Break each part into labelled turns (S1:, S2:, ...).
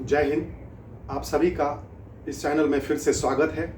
S1: जय हिंद। आप सभी का इस चैनल में फिर से स्वागत है।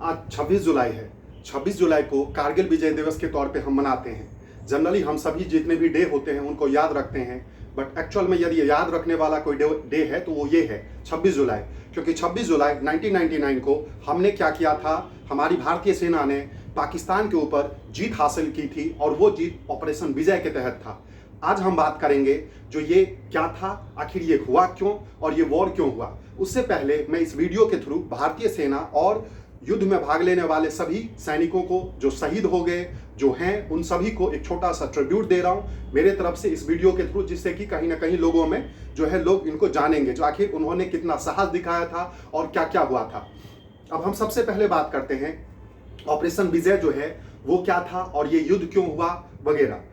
S1: आज 26 जुलाई है। 26 जुलाई को कारगिल विजय दिवस के तौर पे हम मनाते हैं। जनरली हम सभी जितने भी डे होते हैं उनको याद रखते हैं, बट एक्चुअल में यदि याद रखने वाला कोई डे है तो वो ये है 26 जुलाई। क्योंकि 26 जुलाई 1999 को हमने क्या किया था, हमारी भारतीय सेना ने पाकिस्तान के ऊपर जीत हासिल की थी और वो जीत ऑपरेशन विजय के तहत था। आज हम बात करेंगे जो ये क्या था, आखिर ये हुआ क्यों और ये वॉर क्यों हुआ। उससे पहले मैं इस वीडियो के थ्रू भारतीय सेना और युद्ध में भाग लेने वाले सभी सैनिकों को जो शहीद हो गए जो हैं उन सभी को एक छोटा सा ट्रिब्यूट दे रहा हूं मेरे तरफ से इस वीडियो के थ्रू, जिससे कि कहीं ना कहीं लोगों में जो है लोग इनको जानेंगे जो आखिर उन्होंने कितना साहस दिखाया था और क्या क्या हुआ था। अब हम सबसे पहले बात करते हैं ऑपरेशन विजय जो है वो क्या था और ये युद्ध क्यों हुआ वगैरह।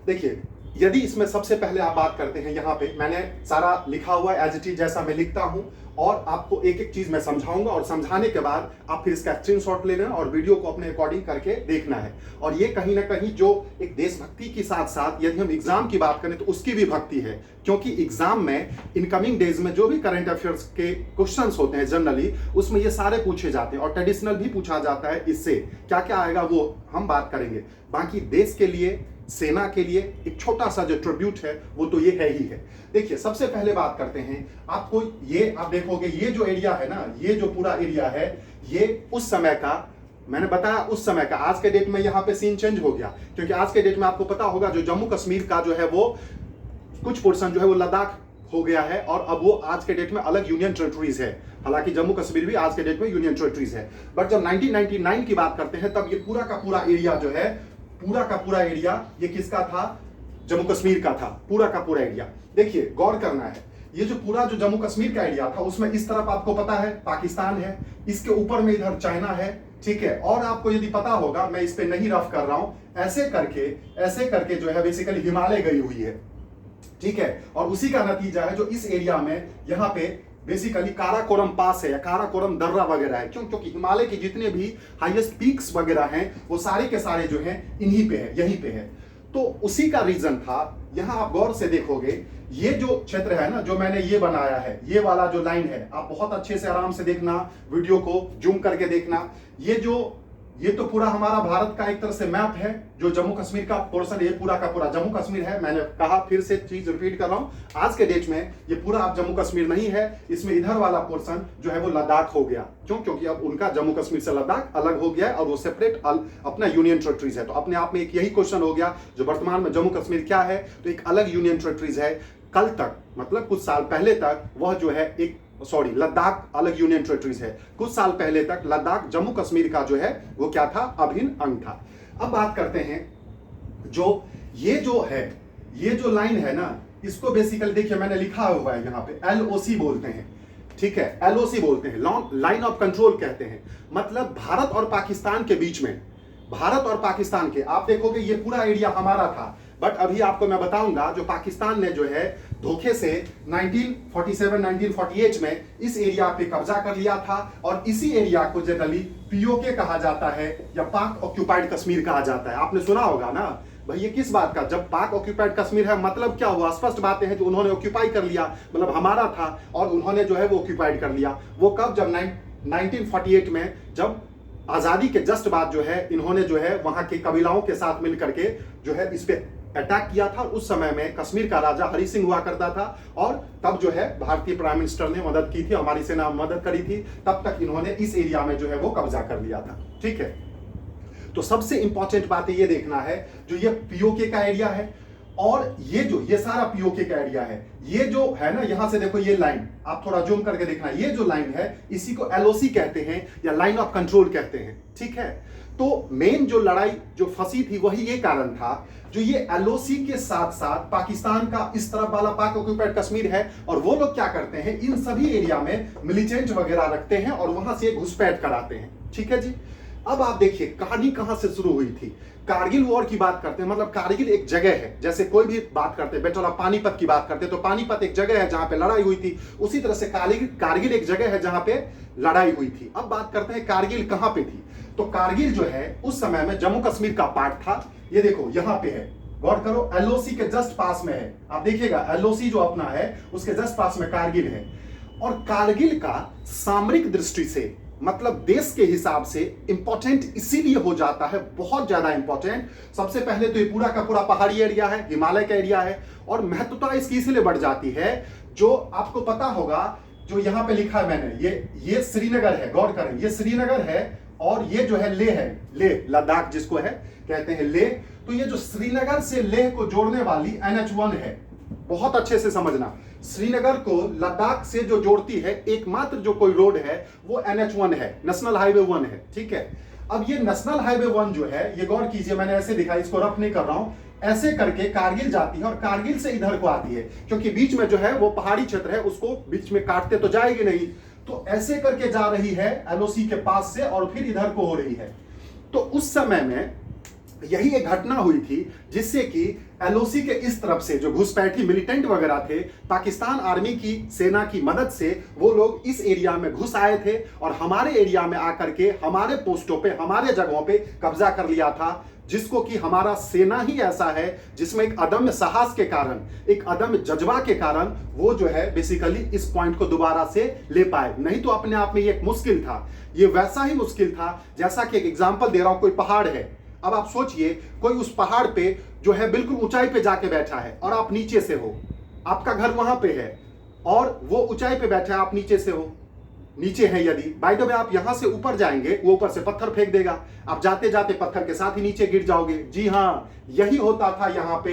S1: देखिए, यदि इसमें सबसे पहले आप बात करते हैं, यहाँ पे मैंने सारा लिखा हुआ है एज इट इज जैसा मैं लिखता हूं और आपको एक एक चीज मैं समझाऊंगा और समझाने के बाद आप फिर इसका स्क्रीनशॉट लेना और वीडियो को अपने अकॉर्डिंग करके देखना है। और ये कहीं ना कहीं जो एक देशभक्ति के साथ साथ यदि हम एग्जाम की बात करें तो उसकी भी भक्ति है, क्योंकि एग्जाम में इनकमिंग डेज में जो भी करंट अफेयर्स के क्वेश्चंस होते हैं जनरली उसमें ये सारे पूछे जाते हैं और ट्रेडिशनल भी पूछा जाता है। इससे क्या क्या आएगा वो हम बात करेंगे। बाकी देश के लिए, सेना के लिए एक छोटा सा जो ट्रिब्यूट है वो तो ये है ही है। देखिए, सबसे पहले बात करते हैं, आपको ये आप देखोगे ये जो एरिया है ना, ये जो पूरा एरिया है ये उस समय का, मैंने बताया उस समय का। आज के डेट में यहाँ पे सीन चेंज हो गया, क्योंकि आज के डेट में आपको पता होगा जो जम्मू कश्मीर का जो है वो कुछ पोर्शन जो है वो लद्दाख हो गया है और अब वो आज के डेट में अलग यूनियन टेरिटरीज है। हालांकि जम्मू कश्मीर भी आज के डेट में यूनियन टेरिटरीज है, बट जब 1999 की बात करते हैं तब ये पूरा का पूरा एरिया जो है, पूरा का पूरा एरिया ये किसका था, जम्मू कश्मीर का था। पूरा का पूरा एरिया देखिए, गौर करना है, ये जो पूरा जो जम्मू कश्मीर का एरिया था उसमें इस तरफ आपको पता है पाकिस्तान है, इसके ऊपर में इधर चाइना है, ठीक है। और आपको यदि पता होगा, मैं इस पे नहीं रफ कर रहा हूं, ऐसे करके जो है बेसिकली हिमालय गई हुई है, ठीक है। और उसी का नतीजा है जो इस एरिया में यहाँ पे बेसिकली काराकोरम पास है या काराकोरम दर्रा वगैरह है। क्यों? क्योंकि हिमालय के जितने भी हाईएस्ट पीक्स वगैरह हैं वो सारे के सारे जो हैं इन्हीं पे है, यहीं पे है। तो उसी का रीजन था। यहां आप गौर से देखोगे ये जो क्षेत्र है ना, जो मैंने ये बनाया है, ये वाला जो लाइन है, आप बहुत अच्छे से आराम से देखना, वीडियो को जूम करके देखना। ये तो पूरा हमारा भारत का एक तरह से मैप है। जो जम्मू कश्मीर का पोर्शन, ये पूरा का पूरा जम्मू कश्मीर है। मैंने कहा, फिर से चीज रिपीट कर रहा हूं, आज के डेट में ये पूरा अब जम्मू कश्मीर नहीं है, इसमें इधर वाला पोर्शन जो है वो लद्दाख हो गया। क्यों? क्योंकि अब उनका जम्मू कश्मीर से लद्दाख अलग हो गया और वो सेपरेट अपना यूनियन टेरिटरीज है। तो अपने आप में एक यही क्वेश्चन हो गया, जो वर्तमान में जम्मू कश्मीर क्या है, तो एक अलग यूनियन टेरिटरीज है। कल तक, मतलब कुछ साल पहले तक वह जो है लद्दाख अलग यूनियन टेरिटरीज है। कुछ साल पहले तक लद्दाख जम्मू कश्मीर का जो है वो क्या था, अभिन्न अंग था। अब बात करते हैं ये जो लाइन है ना, इसको बेसिकली देखिए मैंने लिखा हुआ है यहाँ पे, LOC बोलते हैं, ठीक है। LOC बोलते हैं, लाइन ऑफ कंट्रोल कहते हैं। मतलब भारत और पाकिस्तान के बीच में, भारत और पाकिस्तान के, आप देखोगे ये पूरा एरिया हमारा था, बट अभी आपको मैं बताऊंगा जो पाकिस्तान ने जो है धोखे से 1947-1948 में इस एरिया पे कब्जा कर लिया था और इसी एरिया को जनरली POK कहा जाता है या पाक ऑक्यूपाइड कश्मीर कहा जाता है। आपने सुना होगा ना भाई, ये किस बात का, जब पाक ऑक्यूपाइड कश्मीर है मतलब क्या हुआ, स्पष्ट बातें हैं, जो उन्होंने ऑक्यूपाई कर लिया, मतलब हमारा था और उन्होंने जो है वो ऑक्यूपाइड कर लिया। वो कब, जब 1948 में, जब आजादी के जस्ट बाद जो है इन्होंने जो है वहां के कबीलाओं के साथ मिलकर के जो है इस पे अटैक किया था। उस समय में कश्मीर का राजा हरि सिंह हुआ करता था और तब जो है भारतीय प्राइम मिनिस्टर ने मदद की थी, हमारी सेना मदद करी थी, तब तक इन्होंने इस एरिया में जो है वो कब्जा कर लिया था, ठीक है। तो सबसे इंपॉर्टेंट बात ये देखना है, जो ये POK का एरिया है और ये सारा POK का एरिया है। ये जो है ना, यहां से देखो ये लाइन, आप थोड़ा जूम करके देखना, ये जो लाइन है इसी को LOC कहते हैं या लाइन ऑफ कंट्रोल कहते हैं, ठीक है। तो मेन जो लड़ाई जो फंसी थी वही ये कारण था, जो ये LOC के साथ साथ पाकिस्तान का इस तरफ वाला पाक ऑक्यूपाइड कश्मीर है और वो लोग क्या करते हैं, इन सभी एरिया में मिलिटेंट वगैरह रखते हैं और वहां से घुसपैठ कराते हैं, ठीक है जी। अब आप देखिए कहानी कहां से शुरू हुई थी। कारगिल वॉर की बात करते हैं, मतलब कारगिल एक जगह है, जैसे कोई भी बात करते हैं, बैटल ऑफ पानीपत की बात करते हैं तो पानीपत एक जगह है जहां पे लड़ाई हुई थी, उसी तरह से कारगिल एक जगह है जहां पे लड़ाई हुई थी। अब बात करते हैं कारगिल कहां पे थी, तो कारगिल जो है उस समय में जम्मू कश्मीर का पार्ट था। ये देखो यहां पे है, गौर करो, LOC के जस्ट पास में है, आप देखिएगा LOC जो अपना है उसके जस्ट पास में कारगिल है। और कारगिल का सामरिक दृष्टि से मतलब देश के हिसाब से इंपॉर्टेंट इसीलिए हो जाता है, बहुत ज्यादा इंपॉर्टेंट। सबसे पहले तो ये पूरा का पूरा पहाड़ी एरिया है, हिमालय का एरिया है, और महत्वता इसकी इसीलिए बढ़ जाती है, जो आपको पता होगा, जो यहां पे लिखा है मैंने, ये श्रीनगर है, गौर करें, ये श्रीनगर है और ये जो है लेह है, लेह लद्दाख जिसको है कहते हैं लेह। तो ये जो श्रीनगर से लेह को जोड़ने वाली NH1 है, बहुत अच्छे से समझना, श्रीनगर को लद्दाख से जो जोड़ती है एकमात्र जो कोई रोड है वो NH1 है, नेशनल हाईवे 1 है, ठीक है। अब ये नेशनल हाईवे 1 जो है, ये गौर कीजिए, मैंने ऐसे दिखाई, इसको रफ नहीं कर रहा हूं, ऐसे करके कारगिल जाती है और कारगिल से इधर को आती है, क्योंकि बीच में जो है वो पहाड़ी क्षेत्र है, उसको बीच में काटते तो जाएगी नहीं, तो ऐसे करके जा रही है LOC के पास से और फिर इधर को हो रही है। तो उस समय में यही एक घटना हुई थी जिससे कि LOC के इस तरफ से जो घुसपैठी मिलिटेंट वगैरह थे, पाकिस्तान आर्मी की सेना की मदद से वो लोग इस एरिया में घुस आए थे और हमारे एरिया में आकर के हमारे पोस्टों पे, हमारे जगहों पे कब्जा कर लिया था, जिसको कि हमारा सेना ही ऐसा है जिसमें एक अदम्य साहस के कारण, एक अदम्य जज्बा के कारण वो जो है बेसिकली इस पॉइंट को दोबारा से ले पाए। नहीं तो अपने आप में ये एक मुश्किल था, ये वैसा ही मुश्किल था जैसा कि एक एग्जाम्पल दे रहा हूं, कोई पहाड़ है, अब आप सोचिए कोई उस पहाड़ पे जो है बिल्कुल ऊंचाई पे जाके बैठा है और आप नीचे से हो, आपका घर वहां पे है और वो ऊंचाई पे बैठा है, आप नीचे से हो, नीचे है यदि, बाय द वे आप यहां से ऊपर जाएंगे, वो ऊपर से पत्थर फेंक देगा, आप जाते जाते पत्थर के साथ ही नीचे गिर जाओगे। जी हाँ, यही होता था यहां पे।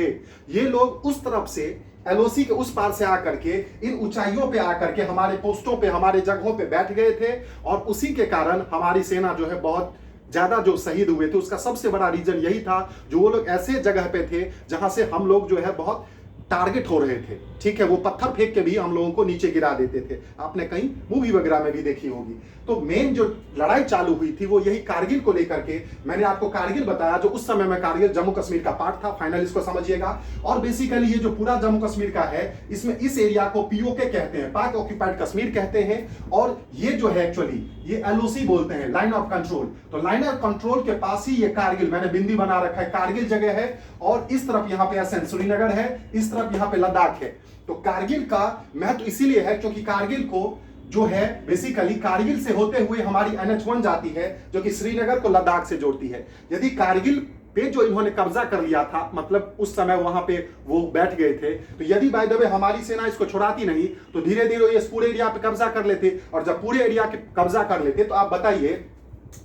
S1: ये लोग उस तरफ से LOC के उस पार से आकर के इन ऊंचाइयों पे आकर के हमारे पोस्टों पे, हमारे जगहों पे बैठ गए थे और उसी के कारण हमारी सेना जो है बहुत ज्यादा जो शहीद हुए थे, उसका सबसे बड़ा रीजन यही था, जो वो लोग ऐसे जगह पे थे जहां से हम लोग जो है बहुत टारगेट हो रहे थे, ठीक है। वो पत्थर फेंक के भी हम लोगों को नीचे गिरा देते थे, आपने कहीं मूवी वगैरह में भी देखी होगी। तो मेन जो लड़ाई चालू हुई थी वो यही कारगिल को लेकर के। मैंने आपको कारगिल बताया, जो उस समय में कारगिल जम्मू कश्मीर का पार्ट था, फाइनल इसको समझिएगा। और बेसिकली ये जो पूरा जम्मू कश्मीर का है, इसमें इस एरिया को POK कहते हैं, पाक ऑक्यूपाइड कश्मीर कहते हैं, और ये जो है एक्चुअली ये LOC बोलते हैं, लाइन ऑफ कंट्रोल। तो लाइन ऑफ कंट्रोल के पास ही ये कारगिल, मैंने बिंदी बना रखा है, कारगिल जगह है, और इस तरफ यहाँ पे SN श्रीनगर है, इस तरफ यहाँ पे लद्दाख है। तो कारगिल का महत्व इसीलिए है क्योंकि कारगिल को जो है बेसिकली कारगिल से होते हुए हमारी NH1 जाती है, जो कि श्रीनगर को लद्दाख से जोड़ती है। यदि कारगिल पे जो इन्होंने कब्जा कर लिया था, मतलब उस समय वहां पे वो बैठ गए थे, तो यदि बाय द वे हमारी सेना इसको छोड़ाती नहीं तो धीरे धीरे ये पूरे एरिया पे कब्जा कर लेते, और जब पूरे एरिया के कब्जा कर लेते तो आप बताइए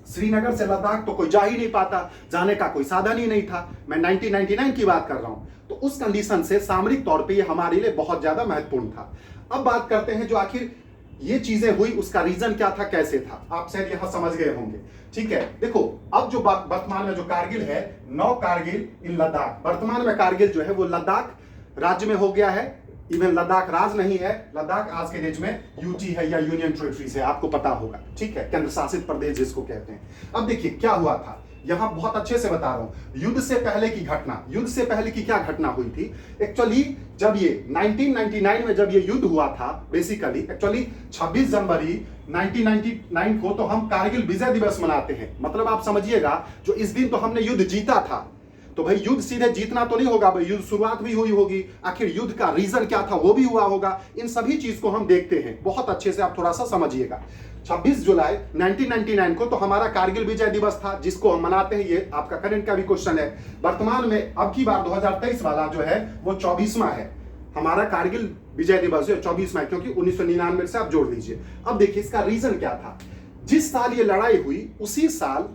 S1: श्रीनगर से लद्दाख तो कोई जा ही नहीं पाता, जाने का कोई साधन ही नहीं था। मैं 1999 की बात कर रहा हूं। तो उस कंडीशन से सामरिक तौर पे ये हमारे लिए बहुत ज्यादा महत्वपूर्ण था। अब बात करते हैं जो आखिर ये चीजें हुई उसका रीजन क्या था, कैसे था, आप शायद यहां समझ गए होंगे, ठीक है। देखो अब जो वर्तमान में जो कारगिल है, नौ कारगिल इन लद्दाख, वर्तमान में कारगिल जो है वो लद्दाख राज्य में हो गया है। इवन लद्दाख राज नहीं है, लद्दाख आज के डेट में UT है या यूनियन टेरिटरीज है, आपको पता होगा, ठीक है, केंद्र शासित प्रदेश जिसको कहते हैं। अब देखिए क्या हुआ था, यहां बहुत अच्छे से बता रहा हूं। युद्ध से पहले की घटना, युद्ध से पहले की क्या घटना हुई थी एक्चुअली, जब ये 1999 में जब ये युद्ध हुआ था, बेसिकली एक्चुअली 26 जनवरी 1999 को तो हम कारगिल विजय दिवस मनाते हैं। मतलब आप समझिएगा, जो इस दिन तो हमने युद्ध जीता था, तो भाई युद्ध सीधे जीतना तो नहीं होगा भाई, युद्ध शुरुआत भी हुई होगी, आखिर युद्ध का रीजन क्या था वो भी हुआ होगा। इन सभी चीज को हम देखते हैं, बहुत अच्छे से आप थोड़ा सा समझिएगा। 26 जुलाई 1999 को तो हमारा कारगिल विजय दिवस था, जिसको हम मनाते हैं। ये आपका करंट का भी क्वेश्चन है। वर्तमान में अब की बार 2023 वाला जो है वो 24वां है हमारा कारगिल विजय दिवस, जो 24वां, क्योंकि 1999 से आप जोड़ लीजिए। अब देखिए इसका रीजन क्या था। जिस साल ये लड़ाई हुई उसी साल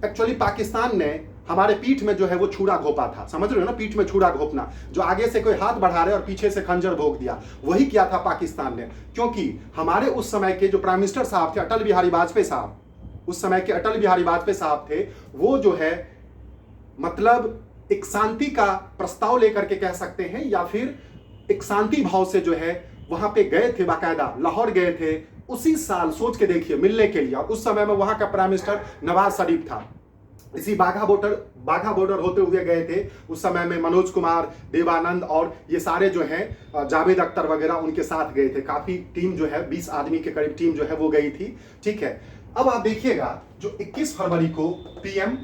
S1: एक्चुअली पाकिस्तान ने हमारे पीठ में जो है वो छुरा घोपा था, समझ रहे हो ना, पीठ में छुरा घोपना, जो आगे से कोई हाथ बढ़ा रहे और पीछे से खंजर भोंक दिया, वही किया था पाकिस्तान ने। क्योंकि हमारे उस समय के जो प्राइम मिनिस्टर साहब थे, अटल बिहारी वाजपेयी साहब, उस समय के अटल बिहारी वाजपेयी साहब थे, वो जो है मतलब एक शांति का प्रस्ताव लेकर के कह सकते हैं, या फिर एक शांति भाव से जो है वहां पे गए थे, बाकायदा लाहौर गए थे उसी साल, सोच के देखिए, मिलने के लिए। उस समय में वहां का प्राइम मिनिस्टर नवाज शरीफ था। इसी बाघा बॉर्डर होते हुए गए थे। उस समय में मनोज कुमार, देवानंद और ये सारे जो हैं जावेद अख्तर वगैरह उनके साथ गए थे। काफी टीम जो है 20 आदमी के करीब टीम जो है वो गई थी, ठीक है। अब आप देखिएगा जो 21 फरवरी को PM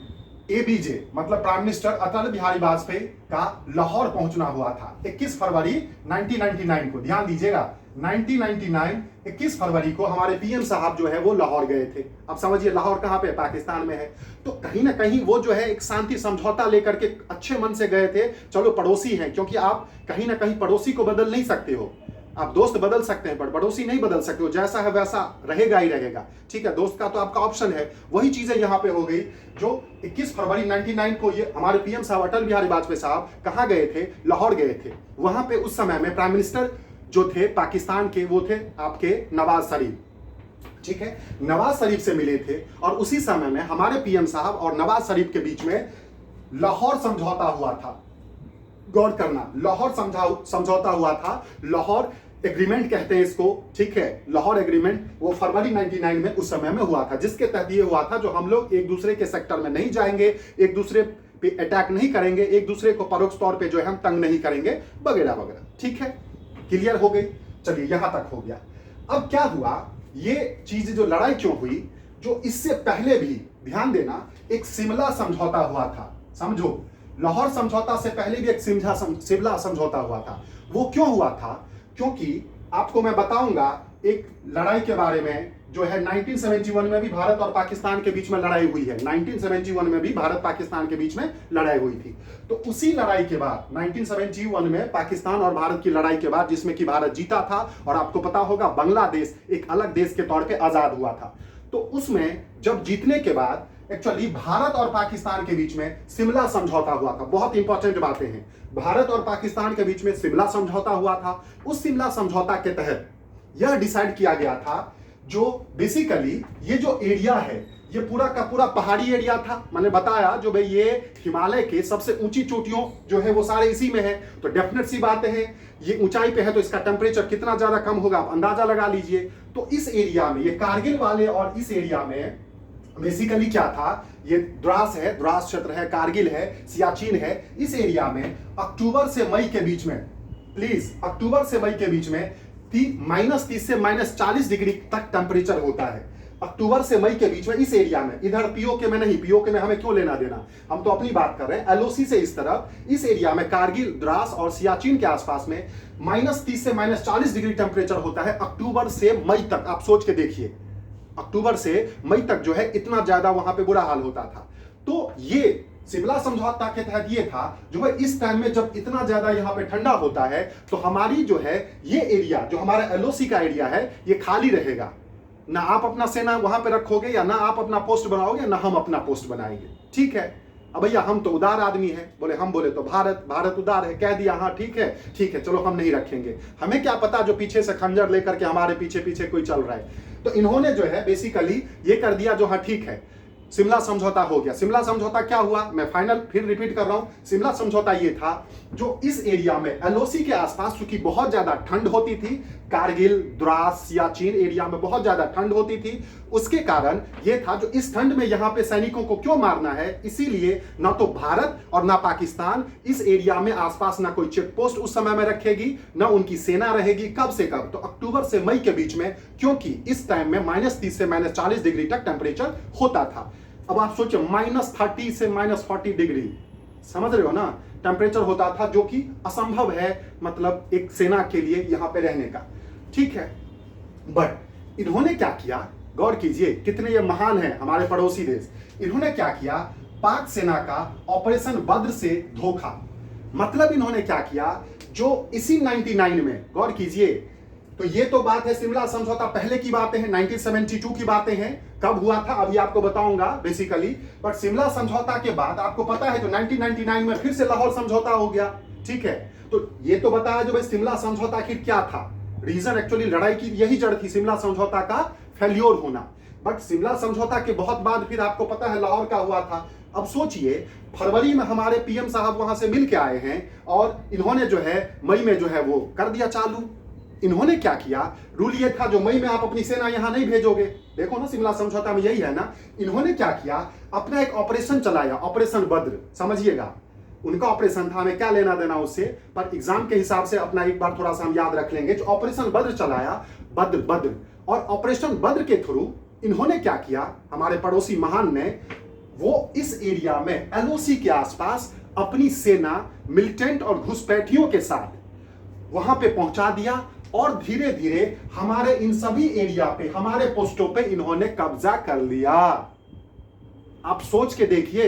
S1: एबीजे मतलब प्राइम मिनिस्टर अटल बिहारी वाजपेयी का लाहौर पहुंचना हुआ था 21 फरवरी 1999 को। ध्यान दीजिएगा 1999 21 फरवरी को हमारे पीएम साहब जो है वो लाहौर गए थे। अब समझिए लाहौर कहां पे, पाकिस्तान में है। तो कहीं ना कहीं वो जो है एक शांति समझौता लेकर के अच्छे मन से गए थे। चलो पड़ोसी हैं, क्योंकि आप कहीं ना कहीं पड़ोसी को बदल नहीं सकते हो। आप दोस्त बदल सकते हैं पर पड़ोसी नहीं बदल सकते हो, जैसा है वैसा रहेगा ही रहेगा। ठीक है, दोस्त का तो आपका ऑप्शन है। वही चीजें यहां पे हो गई जो 21 फरवरी 99 को ये हमारे पीएम साहब अटल बिहारी वाजपेयी साहब कहां गए थे, लाहौर गए थे। वहां पे उस समय में प्राइम मिनिस्टर जो थे पाकिस्तान के वो थे आपके नवाज शरीफ। ठीक है, नवाज शरीफ से मिले थे और उसी समय में हमारे पीएम साहब और नवाज शरीफ के बीच में लाहौर समझौता हुआ था। गौर करना, लाहौर समझौता हुआ था। लाहौर एग्रीमेंट कहते हैं इसको। ठीक है, लाहौर एग्रीमेंट वो फरवरी 99 में उस समय में हुआ था, जिसके तहत ये हुआ था जो हम लोग एक दूसरे के सेक्टर में नहीं जाएंगे, एक दूसरे पे अटैक नहीं करेंगे, एक दूसरे को परोक्ष तौर पे जो है हम तंग नहीं करेंगे वगैरह वगैरह। ठीक है, क्लियर हो गई। चलिए यहां तक हो गया। अब क्या हुआ, ये चीज जो लड़ाई क्यों हुई, जो इससे पहले भी ध्यान देना एक शिमला समझौता हुआ था। समझो, लाहौर समझौता से पहले भी एक शिमला समझौता हुआ था। वो क्यों हुआ था, क्योंकि आपको मैं बताऊंगा एक लड़ाई के बारे में जो है 1971 में भी भारत और पाकिस्तान के बीच में लड़ाई हुई है। 1971 में भी भारत पाकिस्तान के बीच में लड़ाई हुई थी। तो उसी लड़ाई के बाद 1971 में पाकिस्तान और भारत की लड़ाई के बाद, जिसमें कि भारत जीता था और आपको पता होगा बांग्लादेश एक अलग देश के तौर पे आजाद हुआ था। तो उसमें जब जीतने के बाद एक्चुअली भारत और पाकिस्तान के बीच में शिमला समझौता हुआ था। बहुत इंपॉर्टेंट बातें हैं। भारत और पाकिस्तान के बीच में शिमला समझौता हुआ था। उस शिमला समझौता के तहत यह डिसाइड किया गया था जो बेसिकली ये जो एरिया है ये पूरा का पूरा पहाड़ी एरिया था। मैंने बताया जो भाई ये हिमालय के सबसे ऊंची चोटियों जो है वो सारे इसी में है। तो डेफिनेट सी बात है ये ऊंचाई पे है तो इसका टेम्परेचर कितना ज्यादा कम होगा आप अंदाजा लगा लीजिए। तो इस एरिया में ये कारगिल वाले और इस एरिया में बेसिकली क्या था, ये द्रास है, द्रास क्षेत्र है, कारगिल है, सियाचिन है। इस एरिया में अक्टूबर से मई के बीच में, प्लीज अक्टूबर से मई के बीच में -30 से -40 डिग्री तक टेम्परेचर होता है। अक्टूबर से मई के बीच में इस एरिया में, इधर पीओके में नहीं, पीओके में हमें क्यों लेना देना, हम तो अपनी बात कर रहे हैं। एलओसी से इस तरफ इस एरिया में कारगिल, द्रास और सियाचिन के आसपास में -30 से -40 डिग्री टेम्परेचर होता है अक्टूबर से मई तक। आप सोच के देखिए, अक्टूबर से मई तक जो है इतना ज्यादा वहां पे बुरा हाल होता था। तो ये शिमला समझौता के तहत ये था जो है इस टाइम में जब इतना ज्यादा यहाँ पे ठंडा होता है तो हमारी जो है ये एरिया जो हमारा एलओसी का एरिया है ये खाली रहेगा। ना आप अपना सेना वहां पे रखोगे या ना आप अपना पोस्ट बनाओगे ना हम अपना पोस्ट बनाएंगे। ठीक है, अब भैया हम तो उदार आदमी है, बोले तो भारत उदार है, कह दिया हाँ ठीक है चलो हम नहीं रखेंगे। हमें क्या पता जो पीछे से खंजर लेकर के हमारे पीछे पीछे कोई चल रहा है। तो इन्होंने जो है बेसिकली ये कर दिया जो हाँ ठीक है शिमला समझौता हो गया। शिमला समझौता क्या हुआ, मैं फाइनल फिर रिपीट कर रहा हूं। शिमला समझौता ये था जो इस एरिया में एलओसी के आसपास चूंकि बहुत ज्यादा ठंड होती थी, कारगिल, द्रास, सियाचिन एरिया में बहुत ज्यादा ठंड होती थी, उसके कारण ये था जो इस ठंड में यहाँ पे सैनिकों को क्यों मारना है, इसीलिए ना तो भारत और ना पाकिस्तान इस एरिया में आसपास ना कोई चेक पोस्ट उस समय में रखेगी, ना उनकी सेना रहेगी। कब से कब, तो अक्टूबर से मई के बीच में, क्योंकि इस टाइम में -30 से -40 डिग्री तक टेम्परेचर होता था। अब आप सोचिए -30 से -40 डिग्री, समझ रहे हो ना, टेम्परेचर होता था जो कि असंभव है मतलब एक सेना के लिए यहां पे रहने का। ठीक है, बट इन्होंने क्या किया, गौर कीजिए कितने ये महान है हमारे पड़ोसी देश। इन्होंने क्या किया, पाक सेना का ऑपरेशन बद्र से धोखा, मतलब इन्होंने क्या किया जो इसी 99 में, गौर कीजिए, तो ये तो बात है शिमला समझौता पहले की बातें हैं, 1972 की बातें हैं, कब हुआ था अभी आपको बताऊंगा बेसिकली। बट शिमला समझौता के बाद आपको पता है तो 1999 में फिर से लाहौर समझौता हो गया। ठीक है, तो ये तो बताया जो भाई शिमला समझौता आखिर क्या था, रीजन एक्चुअली लड़ाई की यही जड़ थी शिमला समझौता का फेल्योर होना। बट शिमला समझौता के बहुत बाद फिर आपको पता है लाहौर का हुआ था। अब सोचिए फरवरी में हमारे पीएम साहब वहां से मिल के आए हैं और इन्होंने जो है मई में जो है वो कर दिया चालू। इन्होंने क्या किया, रूल ये था जो मई में आप अपनी सेना यहां नहीं भेजोगे, देखो ना शिमला समझौता में यही है ना। इन्होंने क्या किया, अपना एक ऑपरेशन चलाया, ऑपरेशन बद्र, समझिएगा उनका ऑपरेशन था, हमें क्या लेना देना उससे, पर एग्जाम के हिसाब से अपना एक बार थोड़ा सा हम याद रख लेंगे। जो ऑपरेशन बद्र चलाया, बद्र और ऑपरेशन बद्र के थ्रू इन्होंने क्या किया, हमारे पड़ोसी महान ने वो इस एरिया में एलओसी के आसपास अपनी सेना मिलिटेंट और घुसपैठियों के साथ वहां पे पहुंचा दिया और धीरे धीरे हमारे इन सभी एरिया पे, हमारे पोस्टों पे इन्होंने कब्जा कर लिया। आप सोच के देखिए,